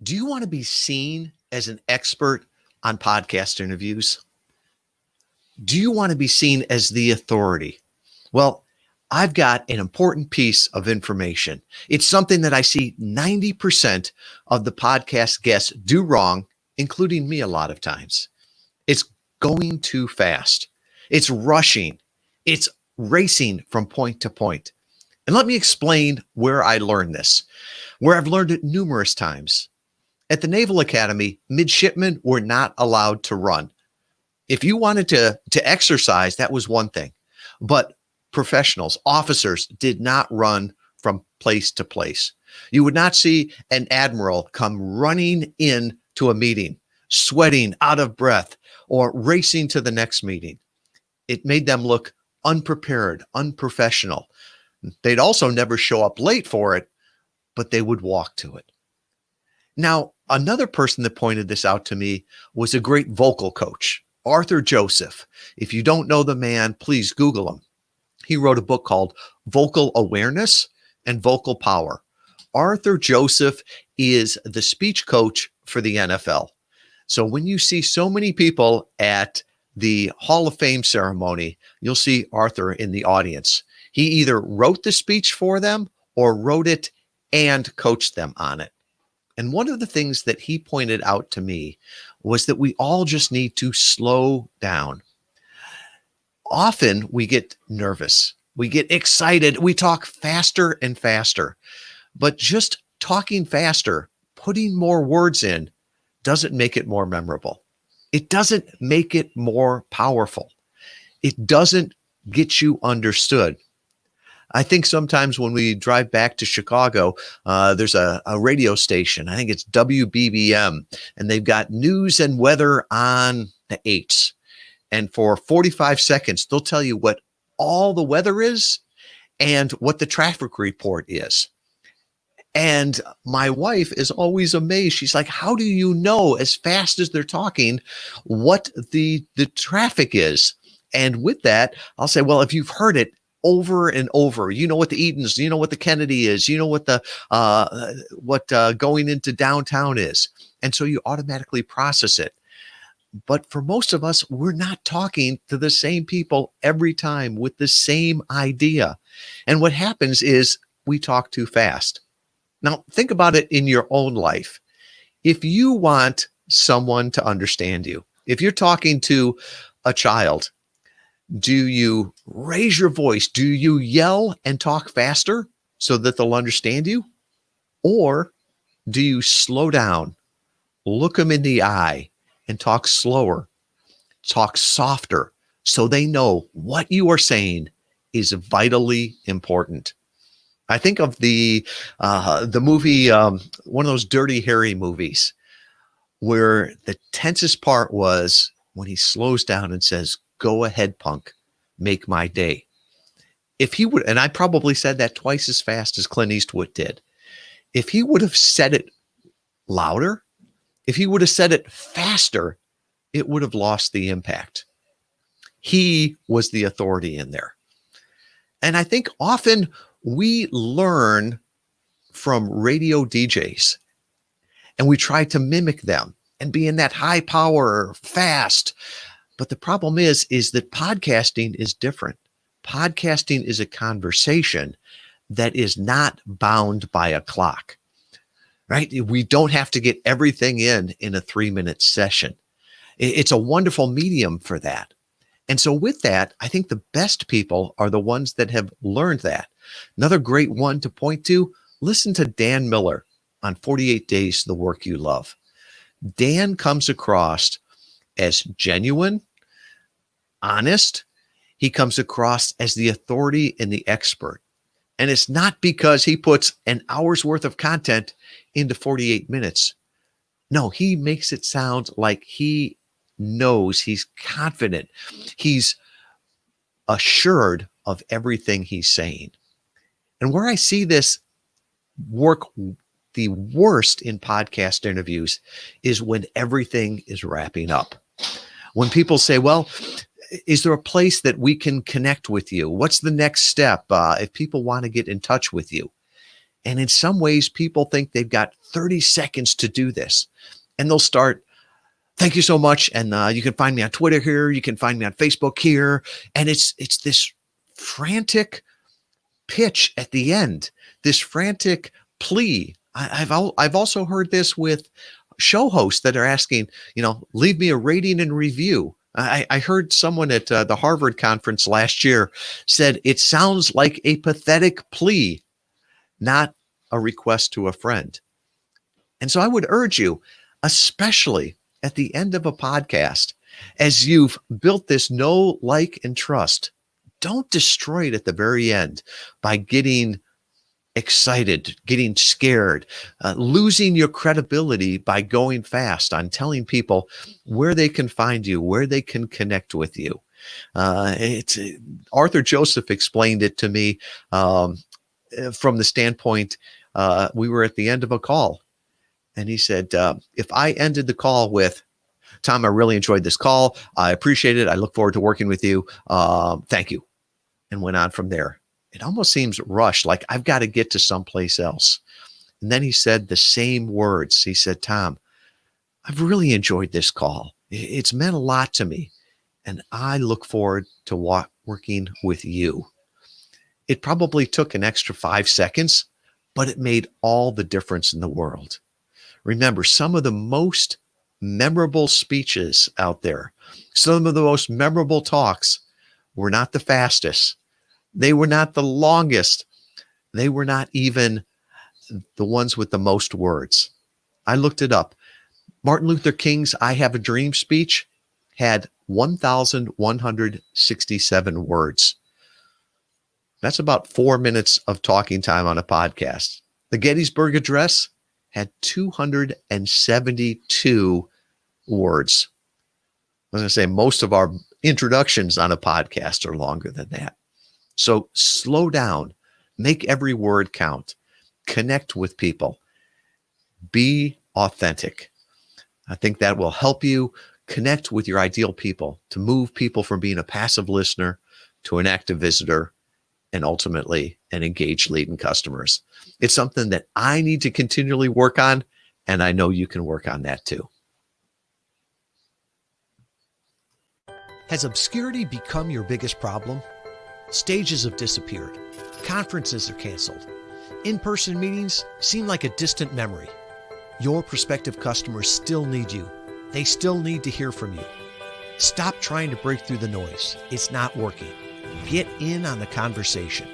Do you want to be seen as an expert on podcast interviews? Do you want to be seen as the authority? Well, I've got an important piece of information. It's something that I see 90% of the podcast guests do wrong, including me a lot of times. It's going too fast. It's rushing. It's racing from point to point. And let me explain where I learned this, where I've learned it numerous times. At the Naval Academy, midshipmen were not allowed to run. If you wanted to exercise, that was one thing. But professionals, officers did not run from place to place. You would not see an admiral come running in to a meeting, sweating out of breath, or racing to the next meeting. It made them look unprepared, unprofessional. They'd also never show up late for it, but they would walk to it. Now, another person that pointed this out to me was a great vocal coach, Arthur Joseph. If you don't know the man, please Google him. He wrote a book called Vocal Awareness and Vocal Power. Arthur Joseph is the speech coach for the NFL. So when you see so many people at the Hall of Fame ceremony, you'll see Arthur in the audience. He either wrote the speech for them or wrote it and coached them on it. And one of the things that he pointed out to me was that we all just need to slow down. Often we get nervous, we get excited, we talk faster and faster, but just talking faster, putting more words in, doesn't make it more memorable. It doesn't make it more powerful. It doesn't get you understood. I think sometimes when we drive back to Chicago, there's a radio station. I think it's WBBM, and they've got news and weather on the 8s. And for 45 seconds, they'll tell you what all the weather is and what the traffic report is. And my wife is always amazed. She's like, how do you know as fast as they're talking what the traffic is? And with that, I'll say, well, if you've heard it over and over, you know what the Edens, you know what the Kennedy is, you know what the going into downtown is. And so you automatically process it. But for most of us, we're not talking to the same people every time with the same idea. And what happens is we talk too fast. Now, think about it in your own life. If you want someone to understand you, if you're talking to a child, do you raise your voice? Do you yell and talk faster so that they'll understand you? Or do you slow down, look them in the eye, and talk slower, talk softer, so they know what you are saying is vitally important? I think of the movie, one of those Dirty Harry movies, where the tensest part was when he slows down and says, "Go ahead, punk, make my day." If he would, and I probably said that twice as fast as Clint Eastwood did. If he would have said it louder, if he would have said it faster, it would have lost the impact. He was the authority in there. And I think often we learn from radio DJs and we try to mimic them and be in that high power, fast. But the problem is that podcasting is different. Podcasting is a conversation that is not bound by a clock, right? We don't have to get everything in a 3-minute session. It's a wonderful medium for that. And so with that, I think the best people are the ones that have learned that. Another great one to point to, listen to Dan Miller on 48 Days to the Work You Love. Dan comes across as genuine, honest. He comes across as the authority and the expert. And it's not because he puts an hour's worth of content into 48 minutes. No, he makes it sound like he knows, he's confident, he's assured of everything he's saying. And where I see this work the worst in podcast interviews is when everything is wrapping up. When people say, well, is there a place that we can connect with you? What's the next step if people want to get in touch with you? And in some ways, people think they've got 30 seconds to do this. And they'll start, thank you so much. And you can find me on Twitter here. You can find me on Facebook here. And it's this frantic pitch at the end, this frantic plea. I've also heard this with show hosts that are asking, leave me a rating and review. I heard someone at the Harvard conference last year said it sounds like a pathetic plea, not a request to a friend. And so I would urge you, especially at the end of a podcast, as you've built this know, like, and trust, don't destroy it at the very end by getting excited, getting scared, losing your credibility by going fast on telling people where they can find you, where they can connect with you. Arthur Joseph explained it to me from the standpoint, we were at the end of a call, and he said, if I ended the call with, Tom, I really enjoyed this call. I appreciate it. I look forward to working with you. Thank you. And went on from there. It almost seems rushed, like I've got to get to someplace else. And then he said the same words. He said, Tom, I've really enjoyed this call. It's meant a lot to me. And I look forward to working with you. It probably took an extra 5 seconds, but it made all the difference in the world. Remember, some of the most memorable speeches out there, some of the most memorable talks were not the fastest. They were not the longest. They were not even the ones with the most words. I looked it up. Martin Luther King's I Have a Dream speech had 1,167 words. That's about 4 minutes of talking time on a podcast. The Gettysburg Address had 272 words. I was going to say most of our introductions on a podcast are longer than that. So slow down, make every word count, connect with people, be authentic. I think that will help you connect with your ideal people, to move people from being a passive listener to an active visitor, and ultimately an engaged lead in customers. It's something that I need to continually work on, and I know you can work on that too. Has obscurity become your biggest problem? Stages have disappeared. Conferences are canceled. In-person meetings seem like a distant memory. Your prospective customers still need you. They still need to hear from you. Stop trying to break through the noise. It's not working. Get in on the conversation.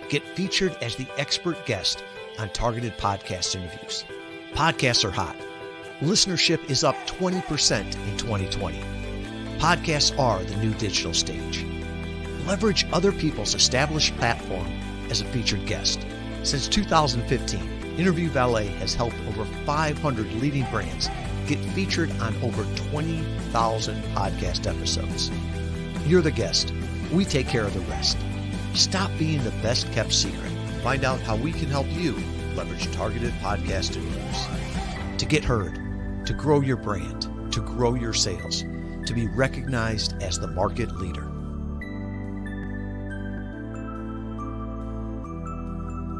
Get featured as the expert guest on targeted podcast interviews. Podcasts are hot. Listenership is up 20% in 2020. Podcasts are the new digital stage. Leverage other people's established platform as a featured guest. Since 2015, Interview Valet has helped over 500 leading brands get featured on over 20,000 podcast episodes. You're the guest. We take care of the rest. Stop being the best kept secret. Find out how we can help you leverage targeted podcast interviews to get heard, to grow your brand, to grow your sales, to be recognized as the market leader.